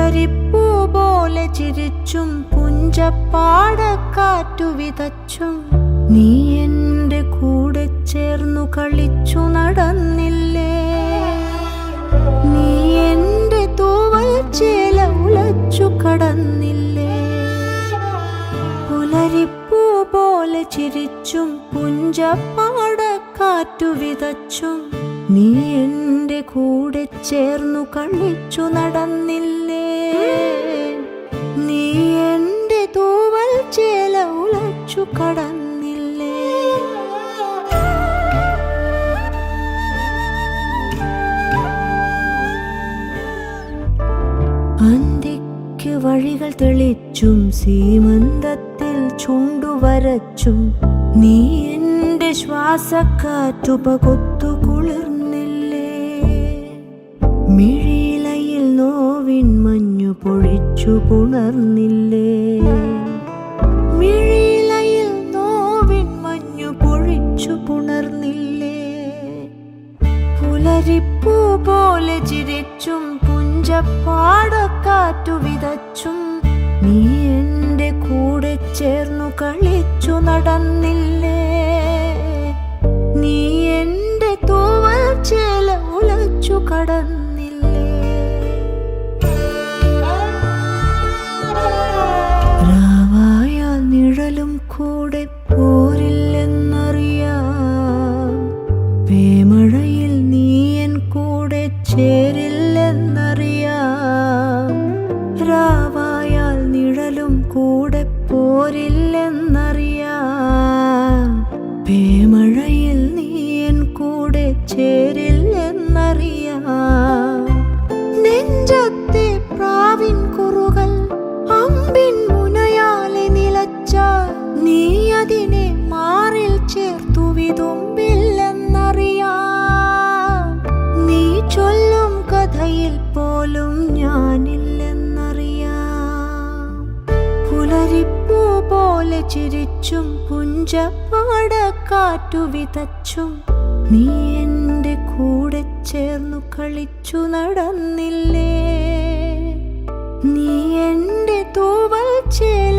പുലരിപ്പൂ പോലെ ചിരിച്ചും പുഞ്ചപ്പാടക്കാറ്റു വിതച്ചും നീ എൻ്റെ കൂടെ ചേർന്നു കളിച്ചു നടന്നില്ലേ. നീ എൻ്റെ തൂവൽ ചേല ഉലച്ചു കടന്നില്ലേ. പുലരിപ്പൂ പോലെ ചിരിച്ചും പുഞ്ചപ്പാടക്കാറ്റു വിതച്ചും നീ എൻ്റെ കൂടെ ചേർന്നു കളിച്ചു നടന്നില്ലേ. നീ എൻ്റെ തൂവൽ ചേല ഉലച്ചു കടന്നില്ലേ. അന്തിക്ക് വഴികൾ തെളിച്ചും സീമന്തത്തിൽ ചുണ്ടുവരച്ചും നീ എൻ്റെ ശ്വാസക്കാറ്റുപകൊത്തു കുളിർന്നില്ലേ. മിഴിയിലയിൽ നോവിൻ മഞ്ഞു പൊഴിച്ചു പുണർന്നില്ലേ. മിഴിയിലയിൽ നോവിൻ മഞ്ഞു പൊഴിച്ചു പുണർന്നില്ലേ. പുലരിപ്പൂ പോലെ ചിരിച്ചും പുഞ്ചപ്പാടക്കാറ്റു വിതച്ചും നീ എൻ്റെ കൂടെ ചേർന്നു കളിച്ചു നടന്നില്ലേ. നീ എൻ്റെ തൂവൽ ചേല ഉലച്ചു കടന്നില്ലേ. രാവായ നിഴലും കൂടെ പോരില്ലെന്നറിയാം. പേമഴയിൽ നീ എൻ കൂടെ ചേരില്ലെന്നറിയാം. രാവായാൽ നിഴലും കൂടെ പോരില്ലെന്നറിയാം. പേമഴയിൽ നീ എൻ കൂടെ ചേരില്ലെന്നറിയാം. നെഞ്ചത്തെ പ്രാവിൻ കുറുകൾ അമ്പിൻ മുനയാലെ നിലച്ചാൽ നീ അതിനെ മാറിൽ ചേർത്തു വിതുമ്പില്ലെന്നറിയാം. നീ ചൊല്ലും കഥയിൽ പോലും ഞാനില്ലെന്നറിയാം. പുലരിപ്പൂ പോലെ ചിരിച്ചും പുഞ്ചപ്പാടക്കാറ്റു വിതച്ചും നീ എൻ്റെ കൂടെ ചേർന്നു കളിച്ചു നടന്നില്ലേ. നീ എൻ്റെ തൂവൽ ചേല